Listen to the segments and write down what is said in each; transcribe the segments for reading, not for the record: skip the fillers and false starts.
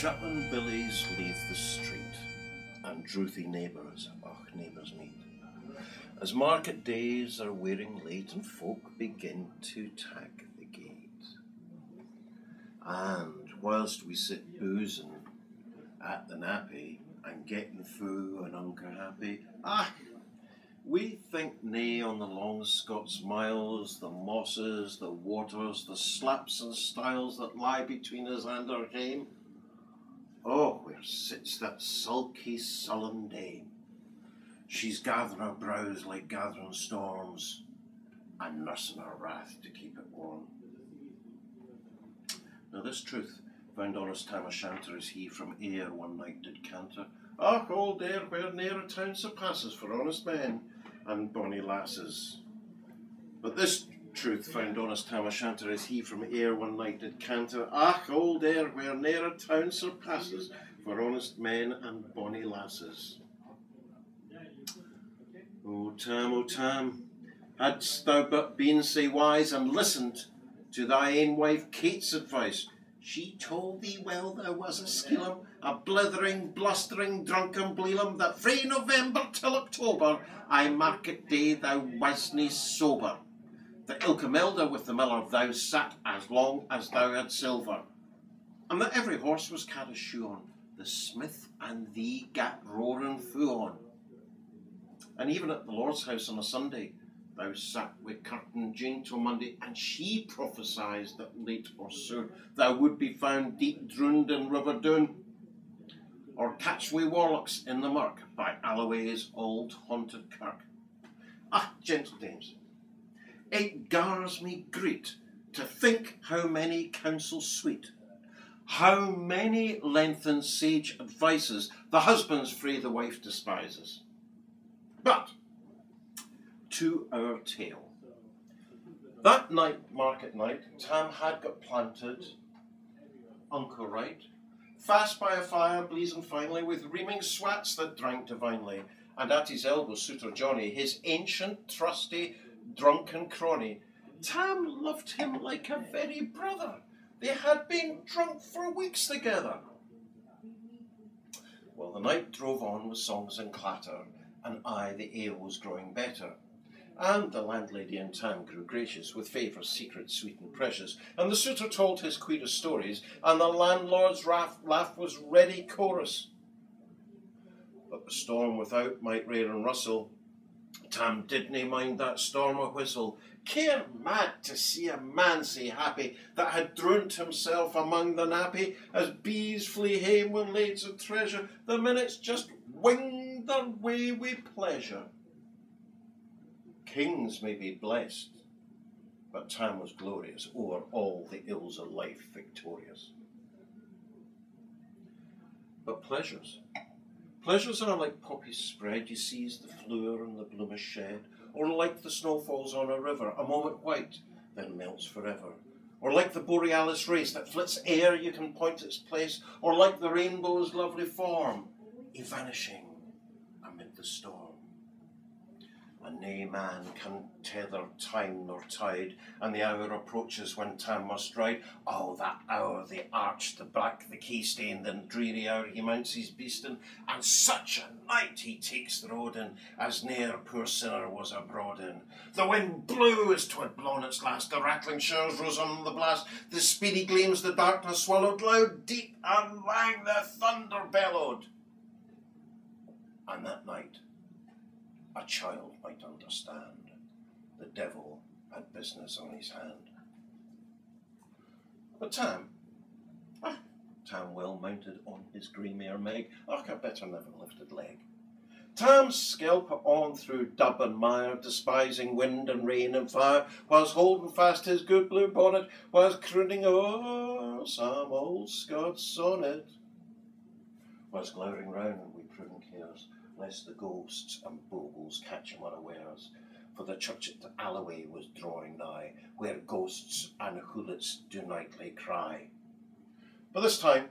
Chaplain Billies leave the street, and drouthy neighbours, neighbours meet, as market days are wearing late and folk begin to tack the gate. And whilst we sit boozing at the nappy and getting foo and unca happy, we think nae on the long Scots miles, the mosses, the waters, the slaps and stiles that lie between us and our hame. Oh, where sits that sulky, sullen dame? She's gathering her brows like gathering storms, and nursing her wrath to keep it warm. Now this truth found honest Tam O'Shanter as he from Ayr one night did canter. Old Ayr, where ne'er a town surpasses for honest men and bonny lasses. But this truth found honest Tam O'Shanter as he from Ayr one night did canter. Old Ayr, where ne'er a town surpasses for honest men and bonny lasses. O Tam, hadst thou but been sae wise and listened to thy ain wife Kate's advice, she told thee well thou was a skillum, a blithering, blustering, drunken bleelum, that frae November till October, aye market day thou wasna sober. That ilka milder with the miller thou sat as long as thou had silver, and that every horse was cad a shoe on, the smith and thee gat roaring foo on. And even at the Lord's house on a Sunday, thou sat with curtain Jane till Monday, and she prophesied that late or soon thou would be found deep drowned in River Doon, or catch wi' warlocks in the murk by Alloway's old haunted kirk. Gentle dames, it gars me great to think how many counsels sweet, how many lengthened sage advices the husband's frae the wife despises. But to our tale. That night, market night, Tam had got planted, unco right, fast by a fire blazing finely, with reaming swats that drank divinely, and at his elbow suitor Johnny, his ancient, trusty, drunken crony. Tam loved him like a very brother. They had been drunk for weeks together. Well, the night drove on with songs and clatter, and the ale was growing better. And the landlady and Tam grew gracious, with favours secret, sweet and precious. And the suitor told his queerest stories, and the landlord's laugh was ready chorus. But the storm without might rail and rustle. Tam didna mind that storm a whistle. Care mad to see a man sae happy, that had drowned himself among the nappy, as bees flee hame when lades of treasure, the minutes just winged their way wi' pleasure. Kings may be blessed, but Tam was glorious, o'er all the ills of life victorious. But pleasures are like poppies spread, you seize the flower and the bloom is shed, or like the snow falls on a river, a moment white, then melts forever, or like the borealis race that flits ere you can point its place, or like the rainbow's lovely form, evanishing amid the storm. And nae man can tether time nor tide, and the hour approaches when Tam must ride. Oh, that hour, the arch, the black, the key stain, the dreary hour he mounts his beastin', and such a night he takes the road in, as ne'er poor sinner was abroad in. The wind blew as 'twad blown its last, the rattling showers rose on the blast, the speedy gleams the darkness swallowed, loud, deep and lang the thunder bellowed. And that night, a child might understand, the devil had business on his hand. But Tam well mounted on his grey mare Meg, a better never lifted leg. Tam skelp on through dub and mire, despising wind and rain and fire, whilst holding fast his good blue bonnet, whilst crooning some old Scots sonnet, whilst glowering round with prudent cares, lest the ghosts and bogles catch him unawares, for the church at Alloway was drawing nigh, where ghosts and hoolits do nightly cry. By this time,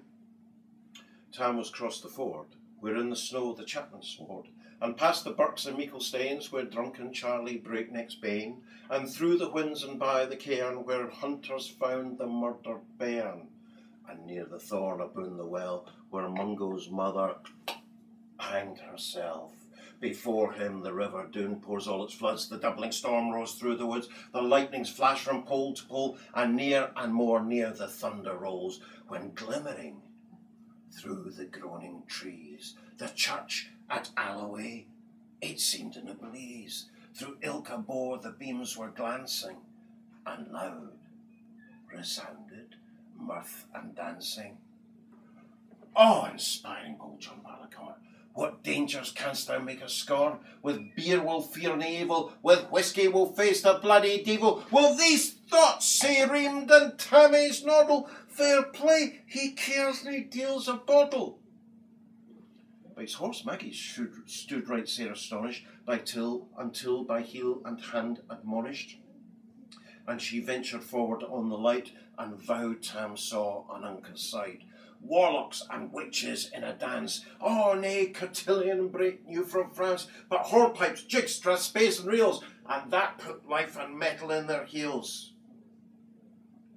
Tam was crossed the ford, where in the snow the chaplain snored, and past the birks and meikle stains, where drunken Charlie breaknecks bane, and through the whins and by the cairn, where hunters found the murdered bairn, and near the thorn aboon the well, where Mungo's mother hanged herself. Before him the river Doon pours all its floods, the doubling storm roars through the woods, the lightnings flash from pole to pole, and more near the thunder rolls, when glimmering through the groaning trees, the church at Alloway, it seemed in a blaze. Through ilka bore the beams were glancing, and loud resounded mirth and dancing. Awe-inspiring, old John Barleycorn, what dangers canst thou make us scorn? With beer we'll fear nae evil, with whiskey we'll face the bloody devil. Will these thoughts say reamed in Tammy's noddle? Fair play, he cares nae deals a boddle. But his horse Maggie stood right sair astonished, until by heel and hand admonished. And she ventured forward on the light, and vowed Tam saw on Uncas side warlocks and witches in a dance. Oh, nae cotillion break new from France, but hornpipes, jigs, strathspeys and reels, and that put life and metal in their heels.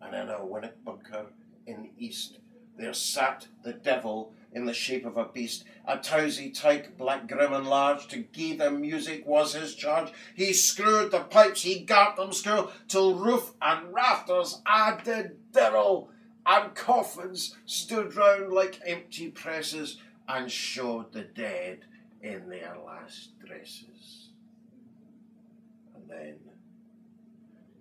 And in a winnock bunker in the east, there sat the devil in the shape of a beast, a towsy tyke, black, grim and large. To gie them music was his charge. He screwed the pipes, he gart them skirl, till roof and rafters a did dirl, and coffins stood round like empty presses, and showed the dead in their last dresses. And then,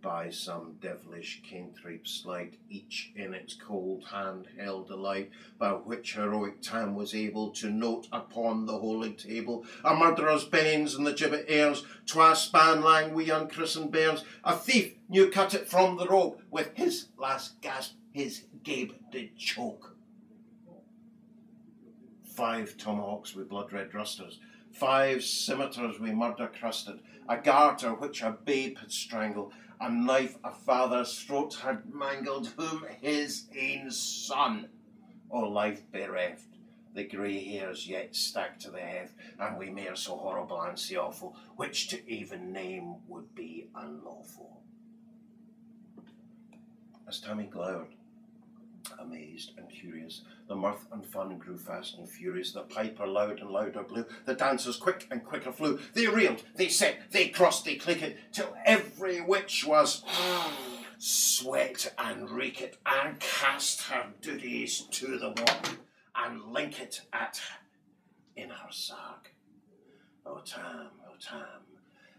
by some devilish cantrip sleight, each in its cold hand held a light, by which heroic Tam was able to note upon the holy table a murderer's banes and the gibbet airs, twa span lang wee unchristened bairns, a thief new cut it from the rope, with his last gasp his gabe did choke. 5 tomahawks with blood-red rusters, 5 scimitars with murder crusted, a garter which a babe had strangled, a knife a father's throat had mangled, whom his ain son, o' life bereft, the grey hairs yet stack to the heft, and we mair so horrible and so awful, which to even name would be unlawful. As Tammy glowered, amazed and curious, the mirth and fun grew fast and furious. The piper loud and louder blew, the dancers quick and quicker flew. They reeled, they set, they crossed, they clicked, till every witch was sweat and reeked, and cast her duties to the walk, and linked at in her sark. O Tam,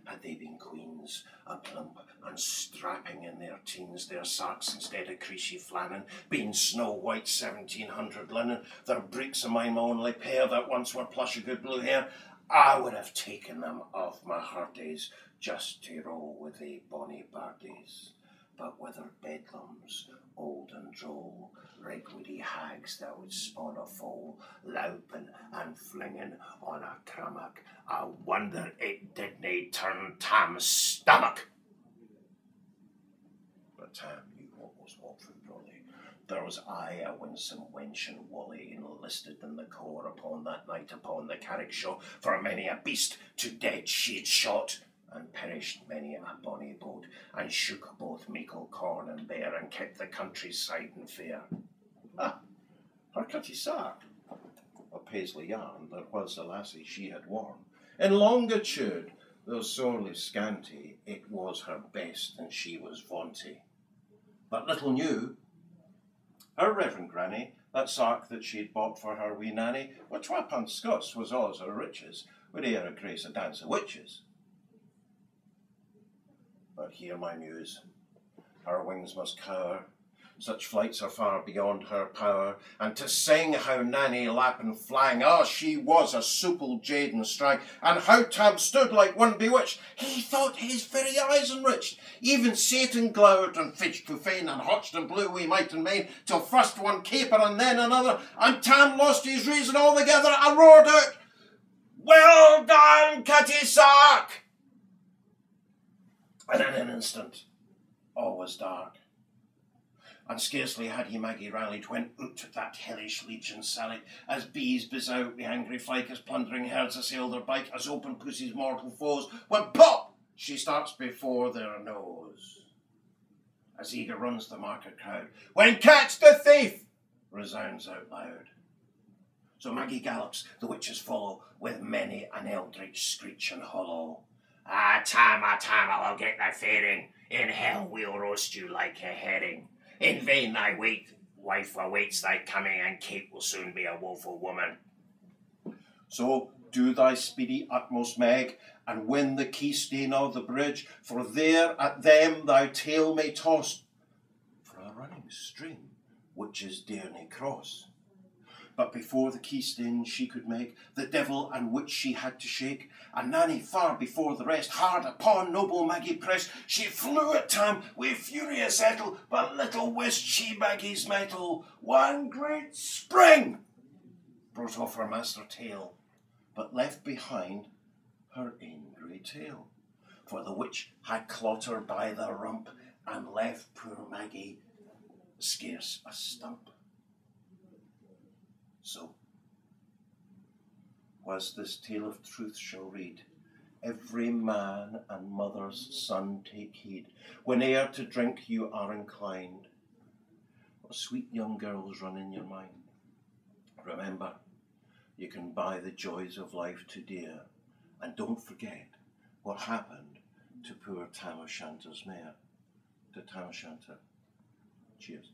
had they been queens, a plump and strapping in their teens, their sarks instead of creasy flannin, being snow white 1700 linen, their breeks of mine my only pair that once were plush of good blue hair, I would have taken them off my hearties just to roll with the bonny birdies. But whether bedlams, old and droll, rigwoody hags that would spawn a foal, louping and flinging on a crummock, I wonder it didn't turn Tam's stomach. But Tam knew what was what for Brolly. There was aye a winsome wench and Wally enlisted in the corps upon that night upon the Carrickshaw, for many a beast to dead she'd shot, and perished many a bonny boat, and shook both meikle corn and bear, and kept the countryside in fair. Her cutty sark, a paisley yarn that was the lassie she had worn, in longitude, though sorely scanty, it was her best, and she was vaunty. But little knew her reverend granny, that sark that she'd bought for her wee nanny, which £12 Scots was all's her riches, would e'er a grace a dance of witches. But hear my muse, her wings must cower, such flights are far beyond her power, and to sing how Nanny lap and flang, she was a supple jade and strang, and how Tam stood like one bewitched, he thought his very eyes enriched, even Satan glowered and fidged to fain, and hotched and blew we might and main, till first one caper and then another, and Tam lost his reason altogether, and roared out, "Well done, Cutty Sark!" And in an instant, all was dark. And scarcely had he Maggie rallied, when out that hellish legion sallied, as bees bizz out the angry fyke, as plundering herds assail their bike, as open pussy's mortal foes, when pop! She starts before their nose. As eager runs the market crowd, when catch the thief! resounds out loud. So Maggie gallops, the witches follow, with many an eldritch screech and hollow. Ah, Tam, I'll get thy faring. In hell we'll roast you like a herring. In vain thy wife awaits thy coming, and Kate will soon be a woeful woman. So do thy speedy utmost, Meg, and win the keystone of the bridge, for there at them thy tail may toss. For a running stream witches dare nae cross. But before the keystone she could make, the devil and witch she had to shake, and Nanny far before the rest, hard upon noble Maggie pressed. She flew at Tam with furious ettle, but little wist she Maggie's mettle. One great spring brought off her master tail, but left behind her ain grey tail. For the witch had caught her by the rump, and left poor Maggie scarce a stump. So, whilst this tale of truth shall read, every man and mother's son take heed, whene'er to drink you are inclined, what sweet young girls run in your mind. Remember, you can buy the joys of life too dear, and don't forget what happened to poor Tam O'Shanter's mare. To Tam O'Shanter, cheers.